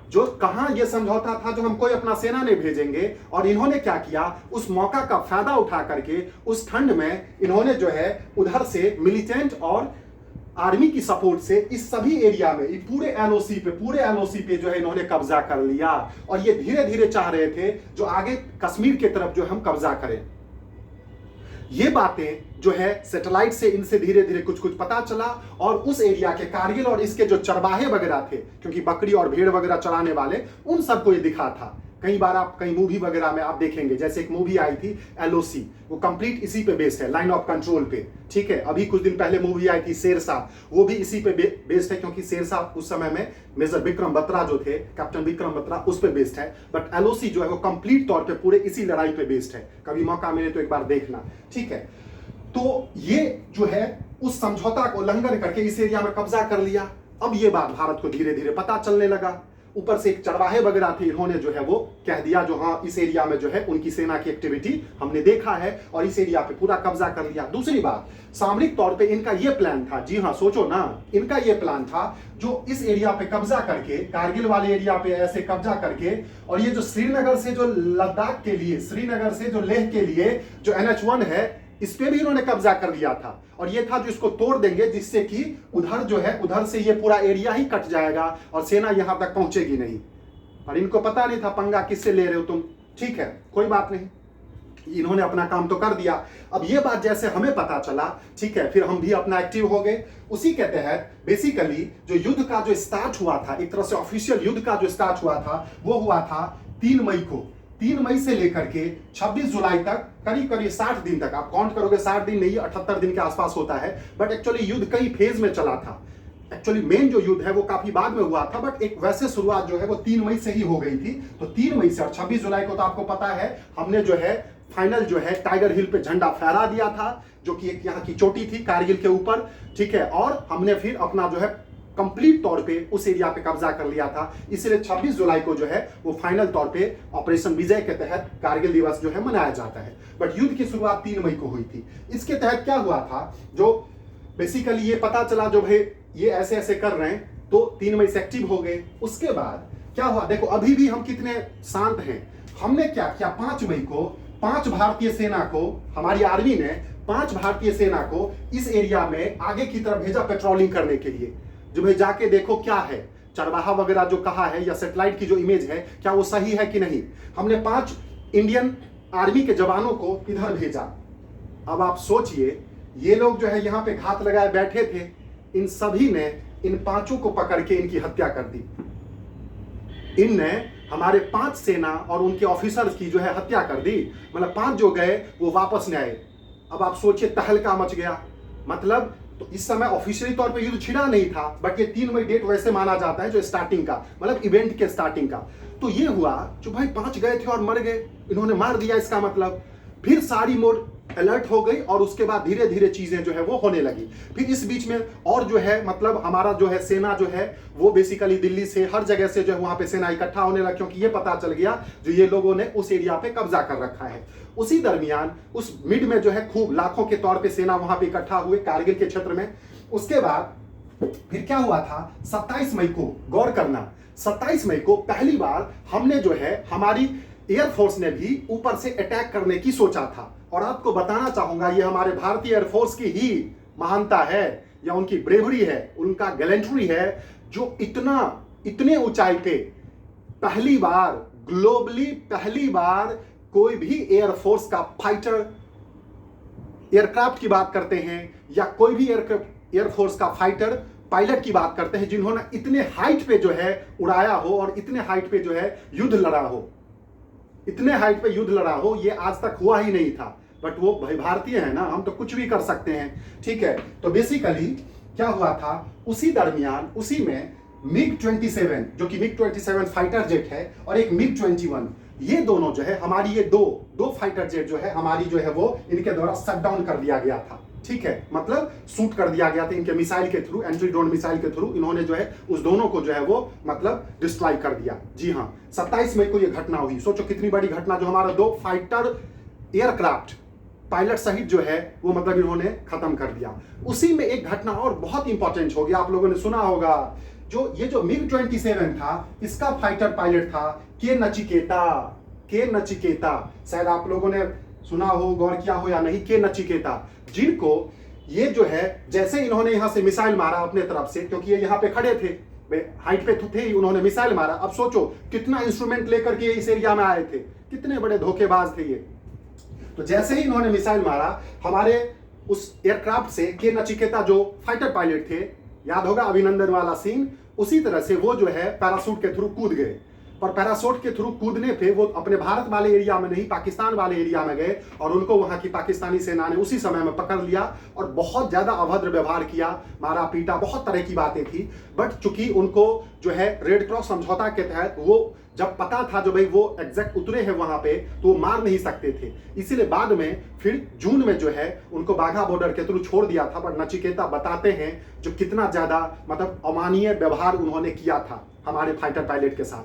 S1: जो कहां यह समझौता था जो हम कोई अपना सेना नहीं भेजेंगे, और इन्होंने क्या किया, उस मौका का फायदा उठा करके उस ठंड में इन्होंने जो है उधर से मिलिटेंट और आर्मी की सपोर्ट से इस सभी एरिया में पूरे एलओसी पे जो है इन्होंने कब्जा कर लिया। और ये धीरे धीरे चाह रहे थे जो आगे कश्मीर की तरफ जो हम कब्जा करें। ये बातें जो है सैटेलाइट से इनसे धीरे धीरे कुछ कुछ पता चला, और उस एरिया के कारगिल और इसके जो चरवाहे वगैरह थे, क्योंकि बकरी और भेड़ वगैरह चराने वाले, उन सबको ये दिखा था। कई बार आप कई मूवी वगैरह में आप देखेंगे, जैसे एक मूवी आई थी एलओसी, वो कंप्लीट इसी पे बेस्ड है, लाइन ऑफ कंट्रोल पे। ठीक है, अभी कुछ दिन पहले मूवी आई थी शेरशाह, वो भी इसी पे बेस्ड है, क्योंकि शेरशाह उस समय में मेजर विक्रम बत्रा जो थे, कैप्टन विक्रम बत्रा, उस पे बेस्ड है। बट एलओसी जो है वो कंप्लीट तौर पे पूरे इसी लड़ाई पे बेस्ड है। कभी मौका मिले तो एक बार देखना। ठीक है, तो ये जो है उस समझौता को उल्लंघन करके इस एरिया में कब्जा कर लिया। अब ये बात भारत को धीरे धीरे पता चलने लगा। ऊपर से एक चरवाहे वगैरह थे, इन्होंने जो है वो कह दिया जो हाँ इस एरिया में जो है उनकी सेना की एक्टिविटी हमने देखा है, और इस एरिया पे पूरा कब्जा कर लिया। दूसरी बात, सामरिक तौर पे इनका ये प्लान था, जी हाँ सोचो ना, इनका ये प्लान था जो इस एरिया पे कब्जा करके, कारगिल वाले एरिया पे ऐसे कब्जा करके, और ये जो श्रीनगर से जो लद्दाख के लिए, श्रीनगर से जो लेह के लिए जो NH1 है, इस पे भी इन्होंने कब्जा कर लिया था। और ये था जो इसको तोड़ देंगे, जिससे कि उधर जो है उधर से ये पूरा एरिया ही कट जाएगा और सेना यहां तक पहुंचेगी नहीं। और इनको पता नहीं था पंगा किससे ले रहे हो तुम। ठीक है, कोई बात नहीं, इन्होंने अपना काम तो कर दिया। अब ये बात जैसे हमें पता चला, ठीक है, फिर हम भी अपना एक्टिव हो गए। उसी के तहत बेसिकली जो युद्ध का जो स्टार्ट हुआ था, एक तरह से ऑफिशियल युद्ध का जो स्टार्ट हुआ था, वो हुआ था 3 मई को। 3 मई से लेकर के 26 जुलाई तक, करीब करीब 60 दिन तक, आप काउंट करोगे 60 दिन नहीं, 78 दिन के आसपास होता है। बट एक्चुअली युद्ध कई फेज में चला था। एक्चुअली मेन जो युद्ध है वो काफी बाद में हुआ था, बट एक वैसे शुरुआत जो है वो 3 मई से ही हो गई थी। तो 3 मई से और 26 जुलाई को तो आपको पता है, हमने जो है फाइनल जो है टाइगर हिल पे झंडा फहरा दिया था, जो कि एक यहाँ की चोटी थी कारगिल के ऊपर। ठीक है, और हमने फिर अपना जो है कंप्लीट तौर पे उस एरिया पे कब्जा कर लिया था। इसलिए 26 जुलाई को जो है वो फाइनल तौर पे ऑपरेशन विजय के तहत कारगिल दिवस जो है मनाया जाता है। बट युद्ध की शुरुआत 3 मई को हुई थी। इसके तहत क्या हुआ था, जो बेसिकली ये पता चला जो भाई ये ऐसे ऐसे कर रहे हैं, तो 3 मई से एक्टिव हो गए। उसके बाद क्या हुआ, देखो अभी भी हम कितने शांत हैं। हमने क्या किया, 5 मई को 5 भारतीय सेना को, हमारी आर्मी ने 5 भारतीय सेना को इस एरिया में आगे की तरफ भेजा पेट्रोलिंग करने के लिए, जो भाई जाके देखो क्या है, चरवाहा वगैरह जो कहा है या सैटेलाइट की जो इमेज है क्या वो सही है कि नहीं। हमने 5 इंडियन आर्मी के जवानों को इधर भेजा। अब आप सोचिए, ये लोग जो है यहाँ पे घात लगाए बैठे थे, इन सभी ने इन 5 को पकड़ के इनकी हत्या कर दी। इनने हमारे 5 सेना और उनके ऑफिसर्स की जो है हत्या कर दी। मतलब 5 जो गए वो वापस नहीं आए। अब आप सोचिए, तहलका मच गया। मतलब तो इस समय ऑफिशियली तौर पे युद्ध छिड़ा नहीं था, बट ये 3 मई डेट वैसे माना जाता है जो स्टार्टिंग का, मतलब इवेंट के स्टार्टिंग का। तो ये हुआ जो भाई 5 गए थे और मर गए, इन्होंने मार दिया, इसका मतलब फिर सारी मोड अलर्ट हो गई, और उसके बाद धीरे धीरे चीजें जो है वो होने लगी। फिर इस बीच में और जो है मतलब हमारा जो है सेना जो है वो बेसिकली दिल्ली से हर जगह से जो है वहां पे सेना इकट्ठा होने लगा, क्योंकि ये पता चल गया जो ये लोगों ने उस एरिया पे कब्जा कर रखा है। उसी दरमियान उस मिड में जो है खूब लाखों के तौर पे सेना वहां पे इकट्ठा हुए कारगिल के क्षेत्र में। उसके बाद फिर क्या हुआ था, 27 मई को, गौर करना, 27 मई को पहली बार हमने जो है हमारी एयरफोर्स ने भी ऊपर से अटैक करने की सोचा था। और आपको बताना चाहूंगा, ये हमारे भारतीय एयरफोर्स की ही महानता है या उनकी ब्रेवरी है, उनका गैलेंट्री है, जो इतने ऊंचाई पे पहली बार, ग्लोबली पहली बार कोई भी एयरफोर्स का फाइटर एयरक्राफ्ट की बात करते हैं, या कोई भी एयरफोर्स का फाइटर पायलट की बात करते हैं जिन्होंने इतने हाइट पे जो है उड़ाया हो और इतने हाइट पे जो है युद्ध लड़ा हो, इतने हाइट पे युद्ध लड़ा हो, ये आज तक हुआ ही नहीं था। बट वो भाई भारतीय है ना, हम तो कुछ भी कर सकते हैं। ठीक है, तो बेसिकली क्या हुआ था, उसी दरमियान उसी में MiG-27 जो कि MiG-27 फाइटर जेट है और एक MiG-21, ये दोनों जो है हमारी, ये दो फाइटर जेट जो है हमारी जो है वो इनके द्वारा शट डाउन कर दिया गया था। ठीक है, मतलब शूट कर दिया गया था इनके मिसाइल के थ्रू, एंटी ड्रोन मिसाइल के थ्रू इन्होंने जो है उस दोनों को जो है वो मतलब डिस्ट्रॉय कर दिया। जी हाँ, 27 मई को ये घटना हुई। सोचो कितनी बड़ी घटना, जो हमारा 2 फाइटर एयरक्राफ्ट पायलट सहित जो है वो मतलब इन्होंने खत्म कर दिया। उसी में एक घटना और बहुत इंपॉर्टेंट हो गया, आप लोगों ने सुना होगा, जो ये जो MiG-27 था, इसका फाइटर पायलट था के नचिकेता। शायद आप लोगों ने सुना हो, गौर किया हो या नहीं, के नचिकेता, जिनको ये जो है जैसे इन्होंने यहां से मिसाइल मारा अपने तरफ से, क्योंकि ये यहाँ पे खड़े थे, हाइट पे थे ही, उन्होंने मिसाइल मारा। अब सोचो कितना इंस्ट्रूमेंट लेकर के इस एरिया में आए थे, कितने बड़े धोखेबाज थे ये। तो जैसे ही इन्होंने मिसाइल मारा, हमारे उस एयरक्राफ्ट से के नचिकेता जो फाइटर पायलट थे, याद होगा अभिनंदन वाला सीन, उसी तरह से वो जो है पैराशूट के थ्रू कूद गए। पर पैराशूट के थ्रू कूदने पे वो अपने भारत वाले एरिया में नहीं, पाकिस्तान वाले एरिया में गए और उनको वहां की पाकिस्तानी सेना ने उसी समय में पकड़ लिया और बहुत ज्यादा अभद्र व्यवहार किया, मारा पीटा, बहुत तरह की बातें थी। बट चूंकि उनको जो है रेड क्रॉस समझौता के तहत वो जब पता था जो भाई वो एग्जैक्ट उतरे हैं वहां पे, तो वो मार नहीं सकते थे, इसीलिए बाद में फिर जून में जो है उनको बाघा बॉर्डर के थ्रू छोड़ दिया था। पर नचिकेता बताते हैं जो कितना ज्यादा मतलब अमानवीय व्यवहार उन्होंने किया था हमारे फाइटर पायलट के साथ।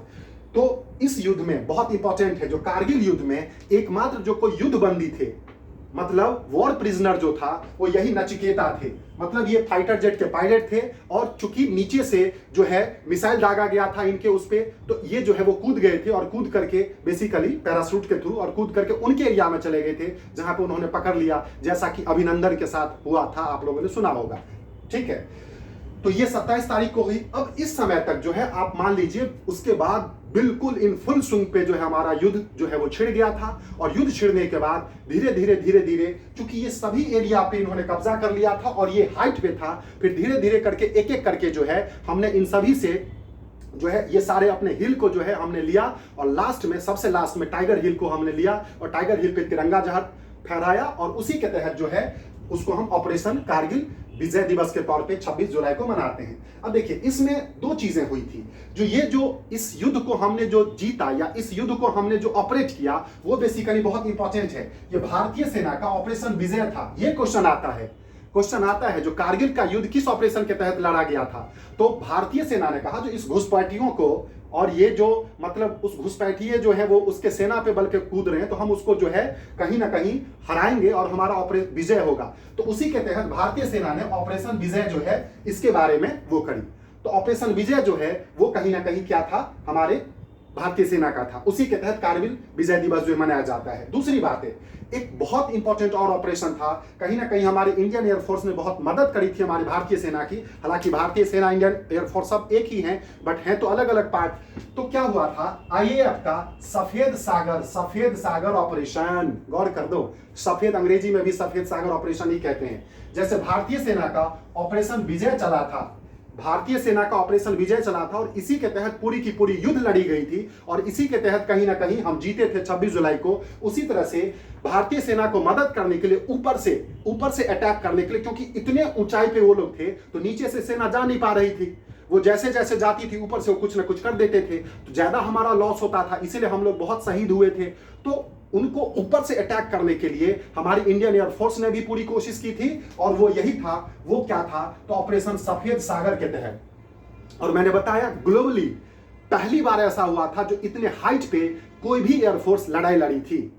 S1: तो इस युद्ध में बहुत इंपॉर्टेंट है, जो कारगिल युद्ध में एकमात्र जो कोई युद्ध बंदी थे, मतलब वॉर प्रिजनर जो था, वो यही नचिकेता थे। मतलब ये फाइटर जेट के पायलट थे और चूंकि नीचे से जो है मिसाइल दागा गया था इनके उस पे, तो ये जो है वो कूद गए थे और कूद करके बेसिकली पैराशूट के थ्रू और कूद करके उनके एरिया में चले गए थे जहां पे उन्होंने पकड़ लिया, जैसा कि अभिनंदन के साथ हुआ था, आप लोगों ने सुना होगा। ठीक है, तो ये 27 तारीख को हुई। अब इस समय तक जो है आप मान लीजिए उसके बाद बिल्कुल इन फुल स्विंग पे जो है हमारा युद्ध जो है वो छिड़ गया था। और युद्ध छिड़ने के बाद धीरे धीरे चूंकि ये सभी एरिया पे इन्होंने कब्जा कर लिया था और ये हाइट पे था, फिर धीरे धीरे करके एक एक करके जो है हमने इन सभी से जो है ये सारे अपने हिल को जो है हमने लिया और लास्ट में, सबसे लास्ट में टाइगर हिल को हमने लिया और टाइगर हिल पे तिरंगा जहाज फहराया और उसी के तहत जो है उसको हम ऑपरेशन कारगिल विजय दिवस के तौर पे 26 जुलाई को मनाते हैं। अब देखिए इसमें 2 चीजें हुई थी। जो इस युद्ध को हमने जो जीता या इस युद्ध को हमने जो ऑपरेट किया, वो बेसिकली बहुत इंपॉर्टेंट है। ये भारतीय सेना का ऑपरेशन विजय था। ये क्वेश्चन आता है जो कारगिल का युद्ध किस ऑपरेशन के तहत लड़ा गया था। तो भारतीय सेना ने कहा जो इस घुसपैठियों को और ये जो मतलब उस घुसपैठिए जो है वो उसके सेना पे बल के कूद रहे हैं, तो हम उसको जो है कहीं ना कहीं हराएंगे और हमारा ऑपरेशन विजय होगा। तो उसी के तहत भारतीय सेना ने ऑपरेशन विजय जो है इसके बारे में वो करी। तो ऑपरेशन विजय जो है वो कहीं ना कहीं क्या था, हमारे भारतीय सेना का था। उसी के तहत कारगिल विजय दिवस जो मनाया जाता है। दूसरी बात है, एक बहुत इंपॉर्टेंट और ऑपरेशन था, कहीं ना कहीं हमारे इंडियन एयरफोर्स ने बहुत मदद करी थी हमारी भारतीय सेना की। हालांकि भारतीय सेना इंडियन एयरफोर्स सब एक ही हैं, बट हैं तो अलग अलग पार्ट। तो क्या हुआ था, IAF का सफेद सागर ऑपरेशन। गौर कर दो, सफेद अंग्रेजी में भी सफेद सागर ऑपरेशन ही कहते हैं। जैसे भारतीय सेना का ऑपरेशन विजय चला था, और इसी के तहत पूरी की पूरी युद्ध लड़ी गई थी और इसी के तहत कहीं ना कहीं हम जीते थे 26 जुलाई को। उसी तरह से भारतीय सेना को मदद करने के लिए ऊपर से अटैक करने के लिए, क्योंकि इतने ऊंचाई पे वो लोग थे तो नीचे से सेना जा नहीं पा रही थी, वो जैसे जैसे जाती थी ऊपर से वो कुछ ना कुछ कर देते थे, तो ज्यादा हमारा लॉस होता था, इसीलिए हम लोग बहुत शहीद हुए थे। तो उनको ऊपर से अटैक करने के लिए हमारी इंडियन एयरफोर्स ने भी पूरी कोशिश की थी और वो यही था, वो क्या था, तो ऑपरेशन सफेद सागर के तहत। और मैंने बताया ग्लोबली पहली बार ऐसा हुआ था जो इतने हाइट पे कोई भी एयरफोर्स लड़ाई लड़ी थी।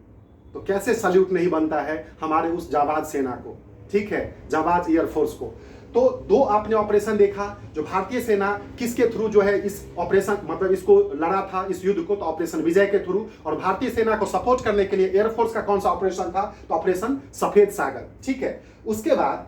S1: तो कैसे सल्यूट नहीं बनता है हमारे उस जाबाज सेना को, ठीक है, जाबाज एयरफोर्स को। तो 2 आपने ऑपरेशन देखा, जो भारतीय सेना किसके थ्रू जो है इस ऑपरेशन मतलब इसको लड़ा था इस युद्ध को, तो ऑपरेशन विजय के थ्रू। और भारतीय सेना को सपोर्ट करने के लिए एयरफोर्स का कौन सा ऑपरेशन था, तो ऑपरेशन सफेद सागर, ठीक है। उसके बाद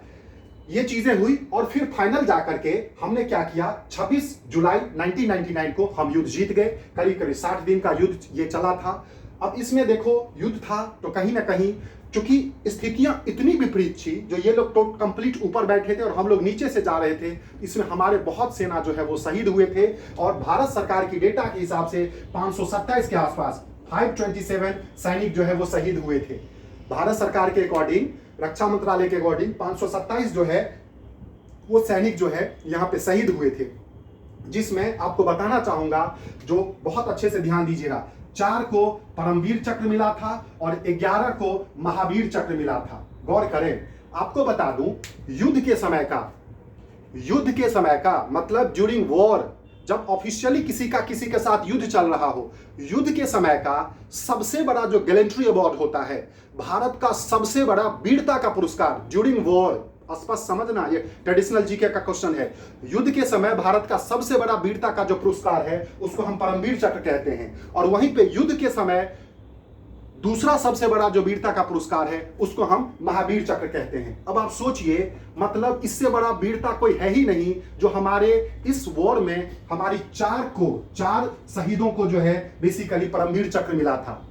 S1: ये चीजें हुई और फिर फाइनल जाकर के हमने क्या किया, 26 जुलाई 1999 को हम युद्ध जीत गए। करीब करीब 60 दिन का युद्ध ये चला था। अब इसमें देखो युद्ध था तो कहीं ना कहीं चूंकि स्थितियां इतनी विपरीत थी, जो ये लोग तो कंप्लीट ऊपर बैठे थे और हम लोग नीचे से जा रहे थे, इसमें हमारे बहुत सेना जो है वो शहीद हुए थे। और भारत सरकार की डेटा के हिसाब से 527 के आसपास 527 सैनिक जो है वो शहीद हुए थे। भारत सरकार के अकॉर्डिंग, रक्षा मंत्रालय के अकॉर्डिंग 527 जो है वो सैनिक जो है यहाँ पे शहीद हुए थे। जिसमें आपको बताना चाहूंगा, जो बहुत अच्छे से ध्यान दीजिएगा, 4 को परमवीर चक्र मिला था और 11 को महावीर चक्र मिला था। गौर करें, आपको बता दूं, युद्ध के समय का मतलब ड्यूरिंग वॉर, जब ऑफिशियली किसी के साथ युद्ध चल रहा हो, युद्ध के समय का सबसे बड़ा जो गैलेंट्री अवार्ड होता है, भारत का सबसे बड़ा वीरता का पुरस्कार ड्यूरिंग वॉर, स्पष्ट समझना, ये ट्रेडिशनल जीके का क्वेश्चन है। युद्ध के समय भारत का सबसे बड़ा वीरता का जो पुरस्कार है उसको हम परमवीर चक्र कहते हैं, और वहीं पे युद्ध के समय दूसरा सबसे बड़ा जो वीरता का पुरस्कार है उसको हम महावीर चक्र कहते हैं। अब आप सोचिए, मतलब इससे बड़ा वीरता कोई है ही नहीं जो हमारे इस वॉर में हमारी चार शहीदों को जो है बेसिकली परमवीर चक्र मिला था।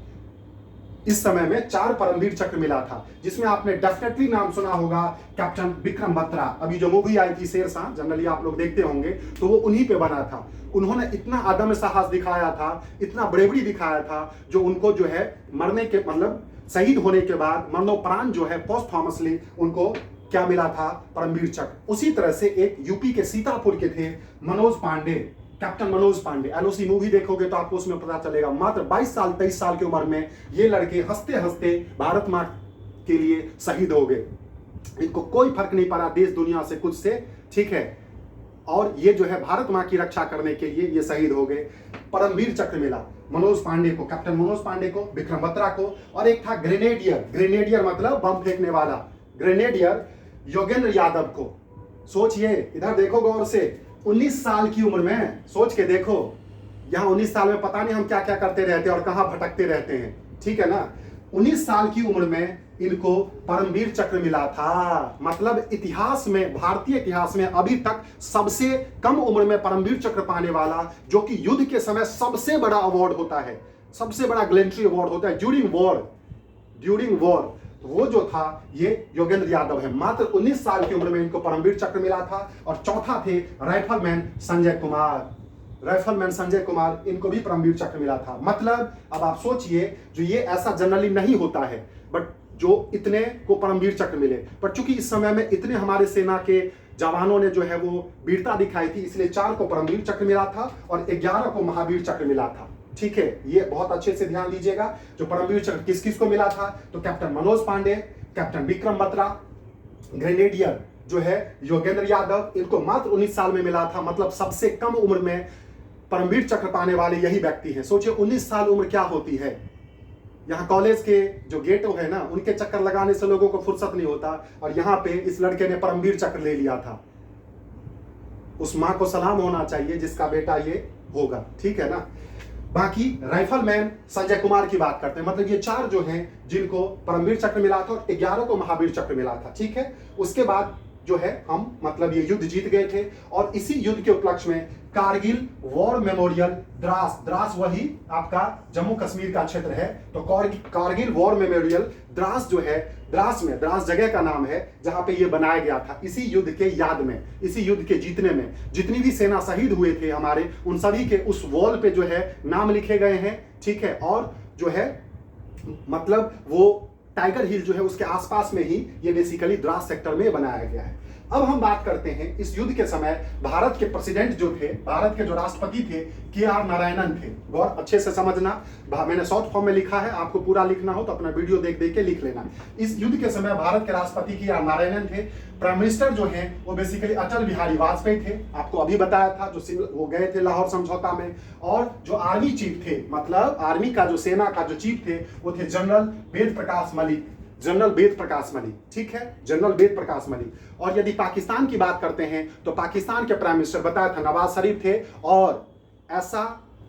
S1: इस समय में 4 परमवीर चक्र मिला था, जिसमें आपने डेफिनेटली नाम सुना होगा कैप्टन विक्रम बत्रा। अभी जो मूवी आई थी शेरशाह, जनरली आप लोग देखते होंगे, तो वो उन्हीं पे बना था। उन्होंने इतना आदम साहस दिखाया था, इतना ब्रेवरी दिखाया था, जो उनको जो है मरने के मतलब शहीद होने के बाद मरणोपरांत जो है पोस्टफॉर्मसली उनको क्या मिला था, परमवीर चक्र। उसी तरह से एक यूपी के सीतापुर के थे Manoj Pandey, captain Manoj Pandey. LOC movie देखोगे तो आपको उसमें पता चलेगा, मात्र 23 साल की उम्र में ये लड़के हंसते हंसते भारत मां के लिए शहीद हो गए। इनको कोई फर्क नहीं पड़ा देश दुनिया से कुछ से, ठीक है, और ये जो है भारत मां की रक्षा करने के लिए ये शहीद हो गए। परमवीर चक्र मिला मनोज पांडे को, कैप्टन मनोज पांडे को, विक्रम बत्रा को, और एक था ग्रेनेडियर मतलब बम फेंकने वाला, ग्रेनेडियर योगेंद्र यादव को। सोचिए, इधर देखो गौर से, 19 साल की उम्र में, सोच के देखो, यहाँ 19 साल में पता नहीं हम क्या क्या करते रहते हैं और कहाँ भटकते रहते हैं, ठीक है ना। 19 साल की उम्र में इनको परमवीर चक्र मिला था। मतलब इतिहास में, भारतीय इतिहास में अभी तक सबसे कम उम्र में परमवीर चक्र पाने वाला, जो कि युद्ध के समय सबसे बड़ा अवार्ड होता है, सबसे बड़ा गैलेंट्री अवार्ड होता है ड्यूरिंग वॉर, वो जो था ये योगेंद्र यादव है। मात्र 19 साल की उम्र में इनको परमवीर चक्र मिला था। और चौथा थे राइफलमैन संजय कुमार, इनको भी परमवीर चक्र मिला था। मतलब अब आप सोचिए, जो ये ऐसा जनरली नहीं होता है, बट जो इतने को परमवीर चक्र मिले, पर चूंकि इस समय में इतने हमारे सेना के जवानों ने जो है वो वीरता दिखाई थी, इसलिए 4 को परमवीर चक्र मिला था और 11 को महावीर चक्र मिला था, ठीक है। ये बहुत अच्छे से ध्यान दीजिएगा, जो परमवीर चक्र किस किस को मिला था, तो captain Manoj Pandey, captain Vikram Batra, grenadier जो है योगेंद्र यादव, इनको मात्र 19 साल में मिला था। मतलब सबसे कम उम्र में परमवीर चक्र पाने वाले यही व्यक्ति हैं। सोचिए 19 साल उम्र क्या होती है। यहाँ कॉलेज के जो गेट है ना, उनके चक्कर लगाने से लोगों को फुर्सत नहीं होता, और यहाँ पे इस लड़के ने परमवीर चक्र ले लिया था। उस माँ को सलाम होना चाहिए जिसका बेटा ये होगा, ठीक है ना। बाकी राइफलमैन संजय कुमार की बात करते हैं, मतलब ये 4 जो हैं जिनको परमवीर चक्र मिला था और 11 को महावीर चक्र मिला था, ठीक है। उसके बाद जो है हम मतलब ये युद्ध जीत गए थे, और इसी युद्ध के उपलक्ष्य में कारगिल वॉर मेमोरियल द्रास वही आपका जम्मू कश्मीर का क्षेत्र है, तो कारगिल वॉर मेमोरियल द्रास जो है, द्रास जगह का नाम है जहां पे ये बनाया गया था। इसी युद्ध के याद में, इसी युद्ध के जीतने में जितनी भी सेना शहीद हुए थे हमारे, उन सभी के उस वॉल पे जो है नाम लिखे गए हैं, ठीक है। और जो है मतलब वो टाइगर हिल जो है उसके आसपास में ही ये बेसिकली द्रास सेक्टर में बनाया गया है। अब हम बात करते हैं, इस युद्ध के समय भारत के प्रेसिडेंट जो थे, भारत के जो राष्ट्रपति थे, के.आर. नारायणन थे। बहुत अच्छे से समझना, मैंने शॉर्ट फॉर्म में लिखा है, आपको पूरा लिखना हो तो अपना वीडियो देख के लिख लेना। इस युद्ध के समय भारत के राष्ट्रपति के.आर. नारायणन थे। प्राइम मिनिस्टर जो हैं वो बेसिकली अटल बिहारी वाजपेयी थे, आपको अभी बताया था, जो वो गए थे लाहौर समझौता में। और जो आर्मी चीफ थे, मतलब आर्मी का जो सेना का जो चीफ थे, वो थे जनरल वेद प्रकाश मलिक, ठीक है, जनरल वेद प्रकाश मलिक। और यदि पाकिस्तान की बात करते हैं तो पाकिस्तान के प्राइम मिनिस्टर बताया था नवाज शरीफ थे। और ऐसा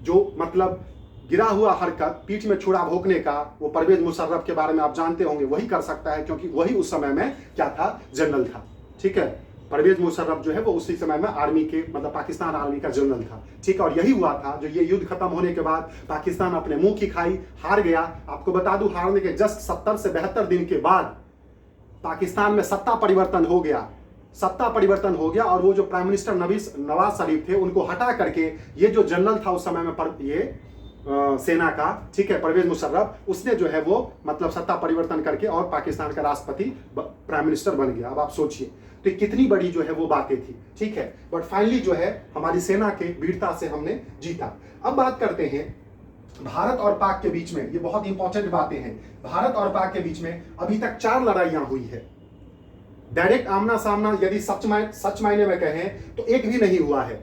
S1: जो मतलब गिरा हुआ हरकत, पीठ में छुरा भोंकने का, वो परवेज मुशर्रफ के बारे में आप जानते होंगे, वही कर सकता है, क्योंकि वही उस समय में क्या था, जनरल था, ठीक है। परवेज मुशर्रफ जो है वो उसी समय में आर्मी के मतलब पाकिस्तान आर्मी का जनरल था, ठीक है। और यही हुआ था, जो ये युद्ध खत्म होने के बाद पाकिस्तान अपने मुंह की खाई हार गया। आपको बता दूं, हारने के जस्ट 70 से 72 दिन के बाद पाकिस्तान में सत्ता परिवर्तन हो गया, और वो जो प्राइम मिनिस्टर नवाज शरीफ थे, उनको हटा करके ये जो जनरल था उस समय में ये सेना का, ठीक है, परवेज मुशर्रफ, उसने जो है वो मतलब सत्ता परिवर्तन करके और पाकिस्तान का राष्ट्रपति प्राइम मिनिस्टर बन गया। अब आप सोचिए तो कितनी बड़ी जो है वो बातें थी, ठीक है। बट फाइनली जो है हमारी सेना के वीरता से हमने जीता। अब बात करते हैं भारत और पाक के बीच में, ये बहुत इंपॉर्टेंट बातें हैं। भारत और पाक के बीच में अभी तक 4 लड़ाइयां हुई है, डायरेक्ट आमना सामना यदि सच मायने में कहें तो एक भी नहीं हुआ है।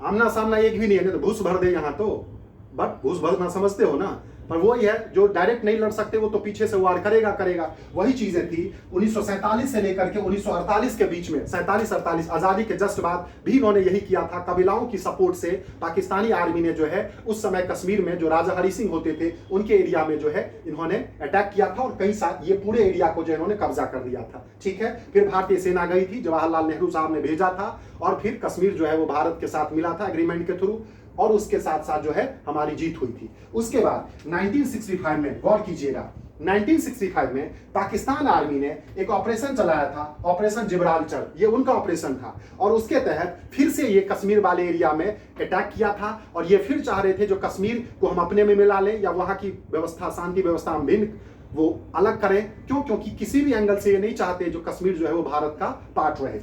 S1: आमना सामना एक भी नहीं है, नहीं तो घूस भर दे यहाँ तो, बट घूस भरना समझते हो ना। पर वही है, जो डायरेक्ट नहीं लड़ सकते वो तो पीछे से वार करेगा करेगा। वही चीजें थी 1947 से लेकर के 1948 के बीच में, 47-48 आजादी के जस्ट बाद भी इन्होंने यही किया था। कबीलाओं की सपोर्ट से पाकिस्तानी आर्मी ने जो है उस समय कश्मीर में जो राजा हरि सिंह होते थे उनके एरिया में जो है इन्होंने अटैक किया था और कई साल ये पूरे एरिया को जो इन्होंने कब्जा कर लिया था। ठीक है, फिर भारतीय सेना गई थी, जवाहरलाल नेहरू साहब ने भेजा था और फिर कश्मीर जो है वो भारत के साथ मिला था एग्रीमेंट के थ्रू, और उसके साथ साथ जो है हमारी जीत हुई थी। उसके बाद 1965 में, गौर कीजिएगा, 1965 में पाकिस्तान आर्मी ने एक ऑपरेशन चलाया था, ऑपरेशन जिब्राल्टर, ये उनका ऑपरेशन था। और उसके तहत फिर से ये कश्मीर वाले एरिया में अटैक किया था और ये फिर चाह रहे थे जो कश्मीर को हम अपने में मिला लें या वहां की व्यवस्था, शांति व्यवस्था हम भिन्न वो अलग करें। क्यों? क्योंकि किसी भी एंगल से ये नहीं चाहते जो कश्मीर जो है वो भारत का पार्ट रहे।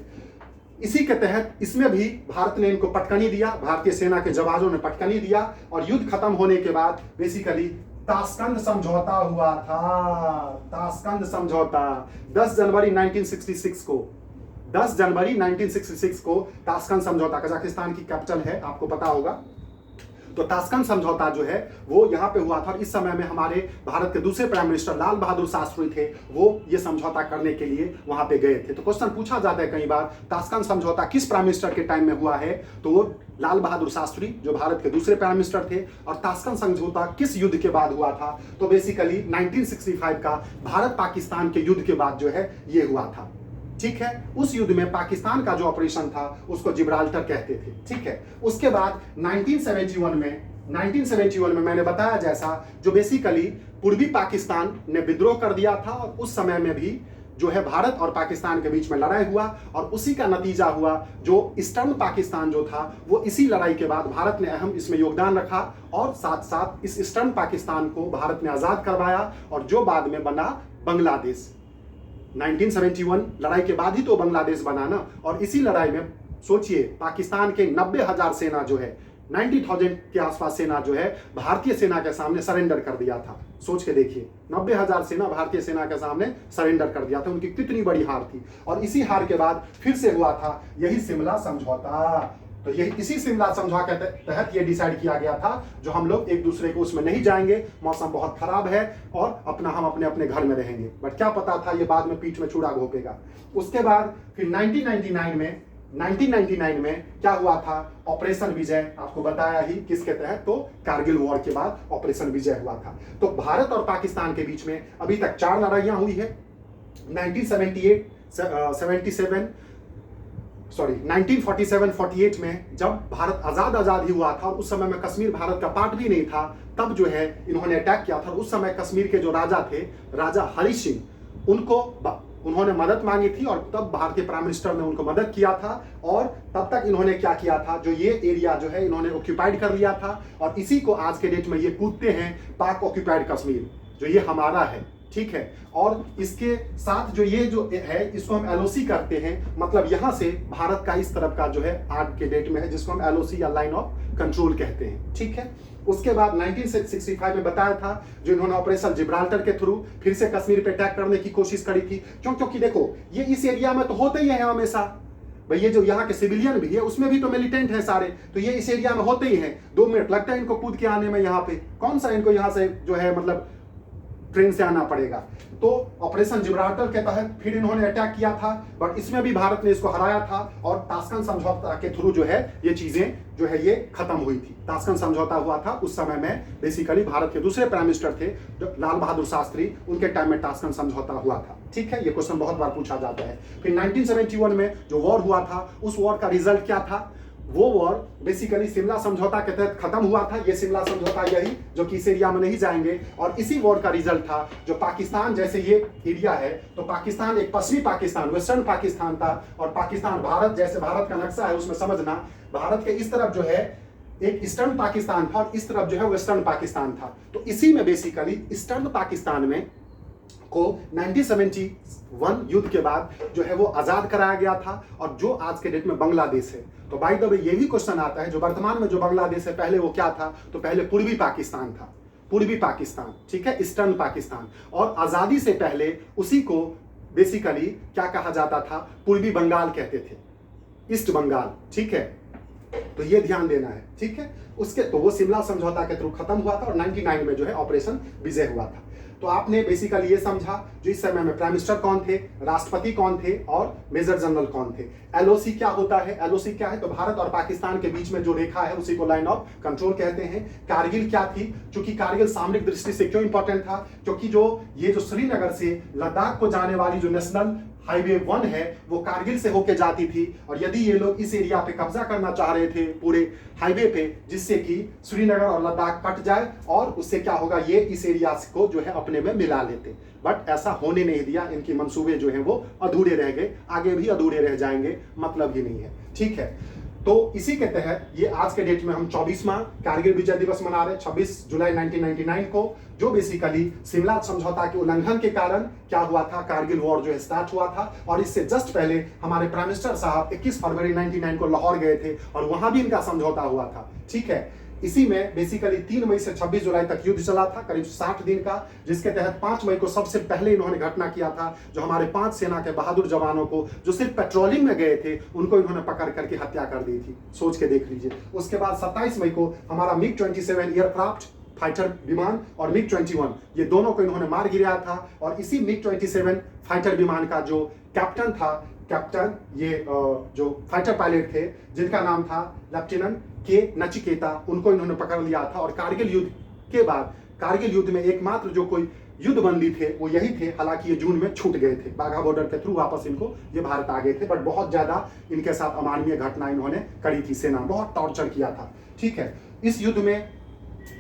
S1: इसी के तहत इसमें भी भारत ने इनको पटकनी दिया, भारतीय सेना के जवानों ने पटकनी दिया और युद्ध खत्म होने के बाद बेसिकली ताशकंद समझौता हुआ था। ताशकंद समझौता 10 जनवरी 1966 को, 10 जनवरी 1966 को ताशकंद समझौता, कजाकिस्तान की कैपिटल है, आपको पता होगा। तो ताशकंद समझौता जो है वो यहाँ पे हुआ था और इस समय में हमारे भारत के दूसरे प्राइम मिनिस्टर लाल बहादुर शास्त्री थे, वो ये समझौता करने के लिए वहां पे गए थे। तो क्वेश्चन पूछा जाता है कई बार, ताशकंद समझौता किस प्राइम मिनिस्टर के टाइम में हुआ है? तो वो लाल बहादुर शास्त्री जो भारत के दूसरे प्राइम मिनिस्टर थे। और ताशकंद समझौता किस युद्ध के बाद हुआ था? तो बेसिकली 1965 का भारत पाकिस्तान के युद्ध के बाद जो है ये हुआ था। ठीक है, उस युद्ध में पाकिस्तान का जो ऑपरेशन था उसको जिब्राल्टर कहते थे। ठीक है, उसके बाद 1971 में मैंने बताया जैसा जो बेसिकली पूर्वी पाकिस्तान ने विद्रोह कर दिया था और उस समय में भी जो है भारत और पाकिस्तान के बीच में लड़ाई हुआ और उसी का नतीजा हुआ जो ईस्टर्न पाकिस्तान जो था वो इसी लड़ाई के बाद भारत ने अहम इसमें योगदान रखा और साथ साथ इस ईस्टर्न पाकिस्तान को भारत ने आजाद करवाया और जो बाद में बना बांग्लादेश। 1971 लड़ाई के बाद ही तो बांग्लादेश बना ना। और इसी लड़ाई में सोचिए पाकिस्तान के 90,000 सेना जो है, 90,000 के आसपास सेना जो है भारतीय सेना के सामने सरेंडर कर दिया था। सोच के देखिए, 90,000 सेना भारतीय सेना के सामने सरेंडर कर दिया था। उनकी कितनी बड़ी हार थी। और इसी हार के बाद फिर से हुआ था यही शिमला समझौता। तो यही इसी शिमला समझौते के तहत ये डिसाइड किया गया था जो हम लोग एक दूसरे को उसमें नहीं जाएंगे, मौसम बहुत खराब है और हम अपने अपने घर में रहेंगे। बट क्या पता था ये बाद में पीठ में छुरा घोंपेगा। उसके बाद फिर 1999 में क्या हुआ था? ऑपरेशन विजय, आपको बताया ही किसके तहत, तो कारगिल वॉर के बाद ऑपरेशन विजय हुआ था। तो भारत और पाकिस्तान के बीच में अभी तक 4 लड़ाइयां हुई है। 1947-48 में जब भारत आजाद ही हुआ था और उस समय में कश्मीर भारत का पार्ट भी नहीं था, तब जो है इन्होंने अटैक किया था। उस समय कश्मीर के जो राजा थे, राजा हरि सिंह, उन्होंने मदद मांगी थी और तब भारतीय प्राइम मिनिस्टर ने उनको मदद किया था। और तब तक इन्होंने क्या किया था, जो ये एरिया जो है इन्होंने ऑक्यूपाइड कर लिया था और इसी को आज के डेट में ये कूदते हैं पाक ऑक्यूपाइड कश्मीर, जो ये हमारा है। ठीक है, और इसके साथ जो ये जो है इसको हम एलओसी करते हैं, मतलब यहां से भारत का इस तरफ का जो है आज के डेट में है जिसको हम एलओसी या लाइन ऑफ कंट्रोल कहते हैं। ठीक है, उसके बाद 1965 में बताया था जो इन्होंने ऑपरेशन जिब्राल्टर के थ्रू फिर से कश्मीर पे अटैक करने की कोशिश करी थी। क्योंकि देखो ये इस एरिया में तो होते ही है हमेशा भाई, ये जो यहाँ के सिविलियन भी है उसमें भी तो मिलिटेंट है सारे, तो ये इस एरिया में होते ही हैं। 2 मिनट लगता है इनको कूद के आने में, यहाँ पे कौन सा इनको यहाँ से जो है मतलब ट्रेन से आना पड़ेगा। तो ऑपरेशन जिब्राल्टर के तहत फिर इन्होंने अटैक किया था, बट इसमें भी भारत ने इसको हराया था और ताशकंद समझौता के थ्रू जो है ये चीजें जो है ये खत्म हुई थी। ताशकंद समझौता हुआ था उस समय में, बेसिकली भारत के दूसरे प्राइम मिनिस्टर थे जो लाल बहादुर शास्त्री, उनके टाइम में ताशकंद समझौता हुआ था। ठीक है, ये क्वेश्चन बहुत बार पूछा जाता है। फिर 1971 में जो वॉर हुआ था, उस वॉर का रिजल्ट क्या था? वो वॉर बेसिकली शिमला समझौता के तहत खत्म हुआ था। ये शिमला समझौता यही जो कि इस एरिया में नहीं जाएंगे, और इसी वॉर का रिजल्ट था जो पाकिस्तान जैसे ये एरिया है, तो पाकिस्तान एक पश्चिमी पाकिस्तान, वेस्टर्न पाकिस्तान था, और पाकिस्तान भारत जैसे भारत का नक्शा है उसमें समझना, भारत के इस तरफ जो है एक ईस्टर्न पाकिस्तान था और इस तरफ जो है वेस्टर्न पाकिस्तान था। तो इसी में बेसिकली ईस्टर्न पाकिस्तान में को 1971 युद्ध के बाद जो है वो आजाद कराया गया था, और जो आज के डेट में बांग्लादेश है। तो बाय द वे ये भी क्वेश्चन आता है जो वर्तमान में जो बांग्लादेश है पहले वो क्या था? तो पहले पूर्वी पाकिस्तान था, पूर्वी पाकिस्तान। ठीक है, ईस्टर्न पाकिस्तान। और आजादी से पहले उसी को बेसिकली क्या कहा जाता था, पूर्वी बंगाल कहते थे, ईस्ट बंगाल, ठीक है। तो ये ध्यान देना है, ठीक है। उसके तो वो शिमला समझौता के थ्रू खत्म हुआ था और 99 में जो है ऑपरेशन विजय हुआ था। तो आपने बेसिकली ये समझा जो इस समय में प्राइम मिनिस्टर कौन थे, राष्ट्रपति कौन थे और मेजर जनरल कौन थे। एलओसी क्या होता है, एलओसी क्या है, तो भारत और पाकिस्तान के बीच में जो रेखा है उसी को लाइन ऑफ कंट्रोल कहते हैं। कारगिल क्या थी, क्योंकि कारगिल सामरिक दृष्टि से क्यों इंपॉर्टेंट था, क्योंकि जो श्रीनगर से लद्दाख को जाने वाली जो नेशनल हाईवे 1 है वो कारगिल से होके जाती थी, और यदि ये लोग इस एरिया पे कब्जा करना चाह रहे थे पूरे हाईवे पे, जिससे कि श्रीनगर और लद्दाख कट जाए और उससे क्या होगा, ये इस एरिया को जो है अपने में मिला लेते। बट ऐसा होने नहीं दिया, इनकी मंसूबे जो हैं वो अधूरे रह गए, आगे भी अधूरे रह जाएंगे, मतलब ही नहीं है, ठीक है। तो इसी के तहत ये आज के डेट में हम 24वां कारगिल विजय दिवस मना रहे हैं 26 जुलाई 1999 को, जो बेसिकली शिमला समझौता के उल्लंघन के कारण क्या हुआ था, कारगिल वॉर जो है स्टार्ट हुआ था। और इससे जस्ट पहले हमारे प्राइम मिनिस्टर साहब 21 फरवरी 1999 को लाहौर गए थे और वहां भी इनका समझौता हुआ था, ठीक है। इसी में बेसिकली 3 मई से 26 जुलाई तक युद्ध चला था, करीब 60 दिन का, जिसके तहत 5 मई को सबसे पहले इन्होंने घटना किया था, जो हमारे 5 सेना के बहादुर जवानों को जो सिर्फ पेट्रोलिंग में गए थे उनको इन्होंने पकड़ करके हत्या कर दी थी, सोच के देख लीजिए। उसके बाद 27 मई को हमारा मिग 27 एयरक्राफ्ट फाइटर विमान और मिग 21 ये दोनों को इन्होंने मार गिराया था। और इसी मिग 27 फाइटर विमान का जो कैप्टन था, ये जो फाइटर पायलट थे जिनका नाम था लेफ्टिनेंट के नचिकेता, उनको इन्होंने पकड़ लिया था। और कारगिल युद्ध के बाद, कारगिल युद्ध में एकमात्र जो कोई युद्ध बंदी थे वो यही थे, हालांकि ये जून में छूट गए थे, बाघा बॉर्डर के थ्रू वापस इनको ये भारत आ गए थे। बट बहुत ज्यादा इनके साथ अमानवीय घटना इन्होंने करी थी, सेना बहुत टॉर्चर किया था, ठीक है। इस युद्ध में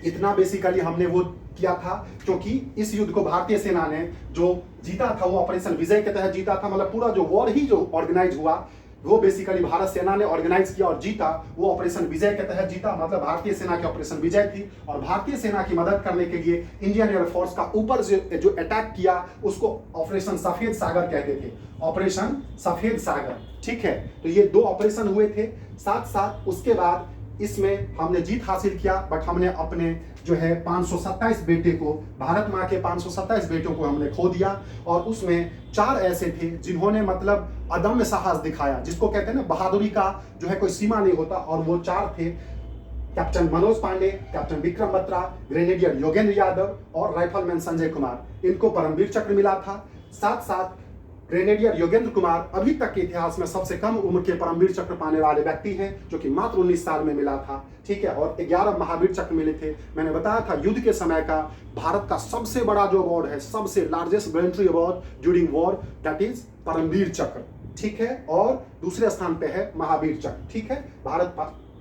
S1: इतना बेसिकली हमने वो किया था क्योंकि इस युद्ध को भारतीय सेना ने जो जीता था वो ऑपरेशन विजय के तहत जीता था, मतलब पूरा जो वॉर ही जो ऑर्गेनाइज हुआ वो बेसिकली भारत सेना ने ऑर्गेनाइज किया और जीता, वो ऑपरेशन विजय के तहत जीता, मतलब भारतीय सेना की ऑपरेशन विजय थी। और भारतीय सेना की मदद करने के लिए इंडियन एयरफोर्स का ऊपर जो अटैक किया उसको ऑपरेशन सफेद सागर कहते थे, ऑपरेशन सफेद सागर, ठीक है। तो ये 2 ऑपरेशन हुए थे साथ साथ। उसके बाद इसमें हमने जीत हासिल किया, बट हमने अपने जो है 527 बेटे को, भारत माँ के 527 बेटों को हमने खो दिया। और उसमें 4 ऐसे थे जिन्होंने मतलब अदम्य साहस दिखाया, जिसको कहते हैं ना बहादुरी का जो है कोई सीमा नहीं होता। और वो 4 थे, captain Manoj Pandey, captain Vikram Batra, grenadier Yogendra Yadav और राइफलमैन संजय कुमार। इनको परमवीर चक्र मिला था। साथ साथ ग्रेनेडियर योगेंद्र कुमार अभी तक के इतिहास में सबसे कम उम्र के परमवीर चक्र पाने वाले व्यक्ति हैं, जो कि मात्र 19 साल में मिला था, ठीक है। और 11 महावीर चक्र मिले थे। मैंने बताया था युद्ध के समय का भारत का सबसे बड़ा जो अवार्ड है, सबसे largest military award during war, that is Paramvir Chakra, ठीक है। और दूसरे स्थान पे है महावीर चक्र, ठीक है। भारत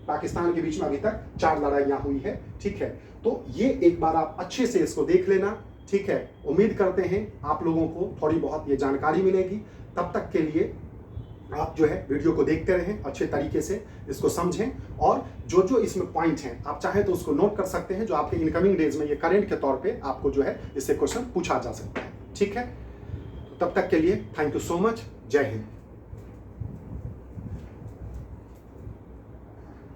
S1: पाकिस्तान के बीच में अभी तक 4 लड़ाइयां हुई है, ठीक है। तो ये एक बार आप अच्छे से इसको देख लेना, ठीक है। उम्मीद करते हैं आप लोगों को थोड़ी बहुत ये जानकारी मिलेगी। तब तक के लिए आप जो है वीडियो को देखते रहें, अच्छे तरीके से इसको समझें, और जो इसमें पॉइंट हैं आप चाहें तो उसको नोट कर सकते हैं, जो आपके इनकमिंग डेज में ये करेंट के तौर पे आपको जो है इससे क्वेश्चन पूछा जा सकता है, ठीक है। तो तब तक के लिए थैंक यू सो मच, जय हिंद।